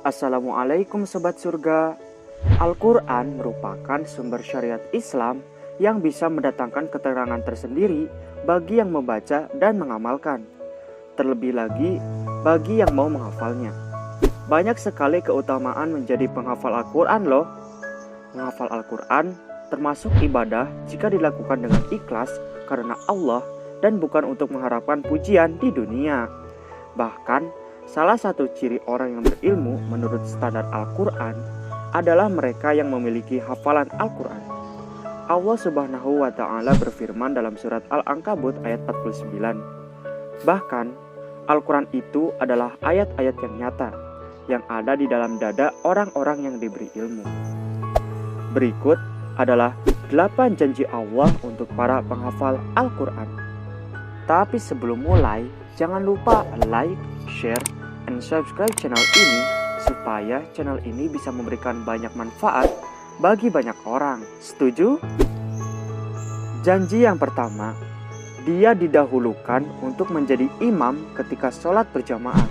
Assalamualaikum Sobat Surga. Al-Quran merupakan sumber syariat Islam yang bisa mendatangkan keterangan tersendiri bagi yang membaca dan mengamalkan. Terlebih lagi bagi yang mau menghafalnya. Banyak sekali keutamaan menjadi penghafal Al-Quran loh. Menghafal Al-Quran termasuk ibadah jika dilakukan dengan ikhlas karena Allah dan bukan untuk mengharapkan pujian di dunia. Bahkan salah satu ciri orang yang berilmu menurut standar Al-Quran adalah mereka yang memiliki hafalan Al-Quran. Allah Subhanahu wa Ta'ala berfirman dalam surat Al-Ankabut ayat 49. Bahkan Al-Quran itu adalah ayat-ayat yang nyata yang ada di dalam dada orang-orang yang diberi ilmu. Berikut adalah 8 janji Allah untuk para penghafal Al-Quran. Tapi sebelum mulai, jangan lupa like, share, and subscribe channel ini supaya channel ini bisa memberikan banyak manfaat bagi banyak orang. Setuju? Janji yang pertama, dia didahulukan untuk menjadi imam ketika sholat berjamaah.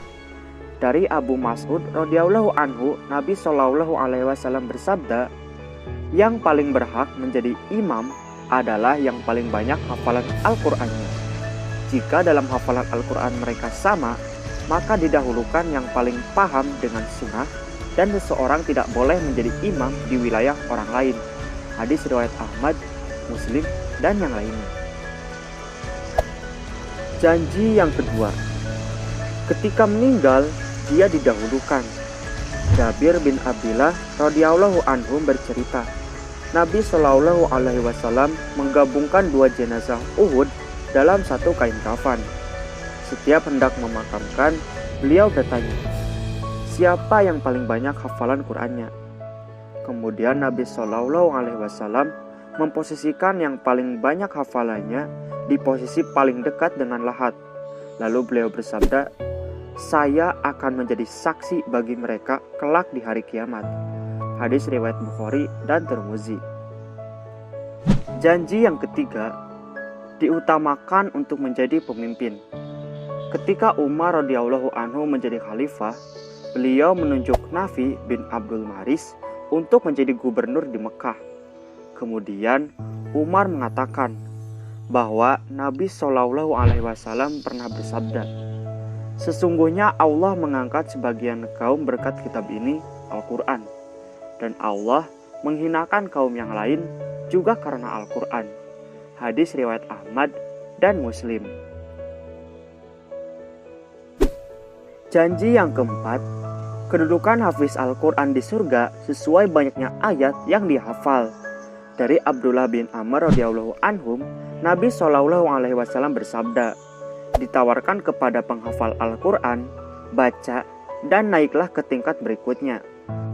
Dari Abu Mas'ud radhiyallahu anhu, Nabi Shallallahu alaihi wasallam bersabda, yang paling berhak menjadi imam adalah yang paling banyak hafalan Al-Qur'annya. Jika dalam hafalan Al-Quran mereka sama, maka didahulukan yang paling paham dengan sunnah dan seseorang tidak boleh menjadi imam di wilayah orang lain. Hadis riwayat Ahmad, Muslim, dan yang lainnya. Janji yang kedua, ketika meninggal dia didahulukan. Jabir bin Abdillah radhiyallahu anhu bercerita, Nabi Shallallahu alaihi wasallam menggabungkan 2 jenazah Uhud dalam satu kain kafan. Setiap hendak memakamkan, beliau bertanya, siapa yang paling banyak hafalan Qur'annya? Kemudian Nabi Shallallahu alaihi wasallam memposisikan yang paling banyak hafalannya di posisi paling dekat dengan lahat. Lalu beliau bersabda, saya akan menjadi saksi bagi mereka kelak di hari kiamat. Hadis riwayat Bukhari dan Tirmizi. Janji yang ketiga, diutamakan untuk menjadi pemimpin. Ketika Umar radhiyallahu anhu menjadi khalifah, beliau menunjuk Nafi bin Abdul Maris untuk menjadi gubernur di Mekah. Kemudian Umar mengatakan bahwa Nabi Shallallahu alaihi wasallam pernah bersabda, sesungguhnya Allah mengangkat sebagian kaum berkat kitab ini, Al-Quran, dan Allah menghinakan kaum yang lain juga karena Al-Quran. Hadis riwayat Ahmad dan Muslim. Janji yang keempat, kedudukan hafiz Al-Quran di surga sesuai banyaknya ayat yang dihafal. Dari Abdullah bin Amr radhiyallahu anhum, Nabi Shallallahu alaihi wasallam bersabda, ditawarkan kepada penghafal Al-Quran, baca dan naiklah ke tingkat berikutnya.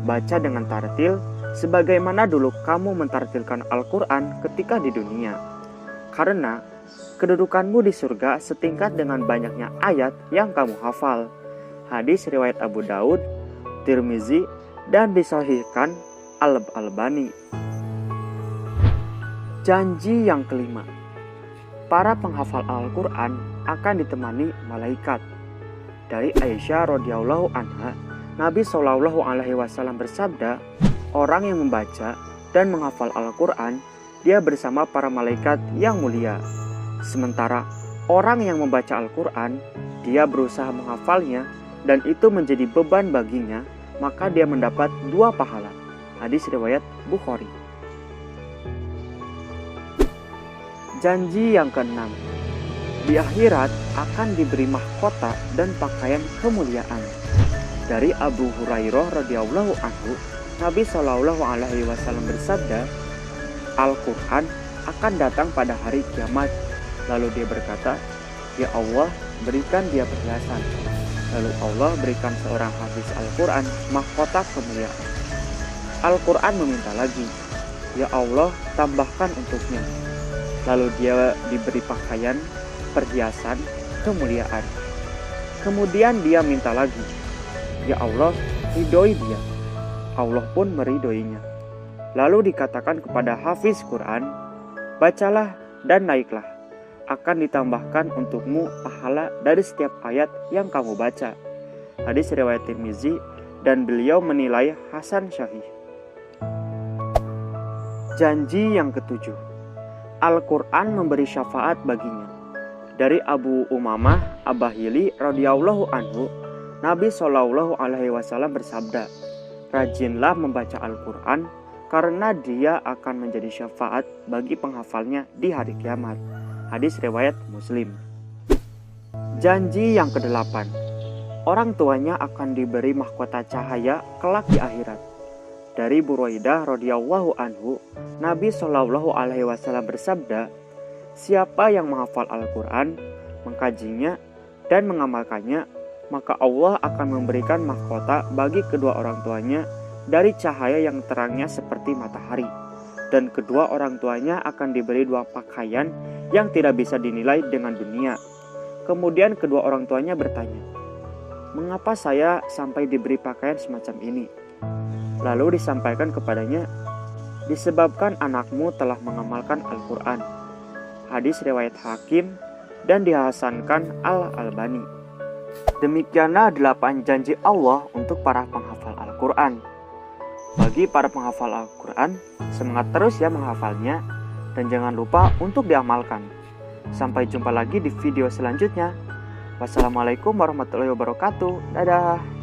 Baca dengan tartil sebagaimana dulu kamu mentartilkan Al-Quran ketika di dunia. Karena kedudukanmu di surga setingkat dengan banyaknya ayat yang kamu hafal. Hadis riwayat Abu Daud, Tirmizi, dan disahihkan Al-Albani. Janji yang kelima, para penghafal Al-Quran akan ditemani malaikat. Dari Aisyah radhiyallahu anha, Nabi Shallallahu alaihi wasallam bersabda, orang yang membaca dan menghafal Al-Quran, dia bersama para malaikat yang mulia. Sementara orang yang membaca Al-Quran, dia berusaha menghafalnya dan itu menjadi beban baginya, maka dia mendapat 2 pahala. Hadis riwayat Bukhari. Janji yang keenam, di akhirat akan diberi mahkota dan pakaian kemuliaan. Dari Abu Hurairah radhiyallahu anhu, Nabi Shallallahu alaihi wasallam bersabda, Al-Quran akan datang pada hari kiamat. Lalu dia berkata, ya Allah, berikan dia perhiasan. Lalu Allah berikan seorang hafiz Al-Quran mahkota kemuliaan. Al-Quran meminta lagi, ya Allah, tambahkan untuknya. Lalu dia diberi pakaian, perhiasan, kemuliaan. Kemudian dia minta lagi, ya Allah, ridhoi dia. Allah pun meridhoinya. Lalu dikatakan kepada hafiz Quran, bacalah dan naiklah, akan ditambahkan untukmu pahala dari setiap ayat yang kamu baca. Hadis riwayat Tirmizi dan beliau menilai hasan syahih. Janji yang ketujuh, Al-Quran memberi syafaat baginya. Dari Abu Umamah Abahili radhiyallahu anhu, Nabi Shallallahu alaihi wasallam bersabda, "Rajinlah membaca Al-Quran karena dia akan menjadi syafaat bagi penghafalnya di hari kiamat." Hadis riwayat Muslim. Janji yang kedelapan, orang tuanya akan diberi mahkota cahaya kelak di akhirat. Dari Buraidah radhiyallahu anhu, Nabi Shallallahu alaihi wasallam bersabda, "Siapa yang menghafal Al-Quran, mengkajinya, dan mengamalkannya, maka Allah akan memberikan mahkota bagi kedua orang tuanya dari cahaya yang terangnya seperti matahari. Dan kedua orang tuanya akan diberi dua pakaian yang tidak bisa dinilai dengan dunia." Kemudian kedua orang tuanya bertanya, "Mengapa saya sampai diberi pakaian semacam ini?" Lalu disampaikan kepadanya, "Disebabkan anakmu telah mengamalkan Al-Quran." Hadis riwayat Hakim dan dihasankan Al-Albani. Demikianlah 8 janji Allah untuk para penghafal Al-Quran. Bagi para penghafal Al-Quran, semangat terus ya menghafalnya, dan jangan lupa untuk diamalkan. Sampai jumpa lagi di video selanjutnya. Wassalamualaikum warahmatullahi wabarakatuh. Dadah.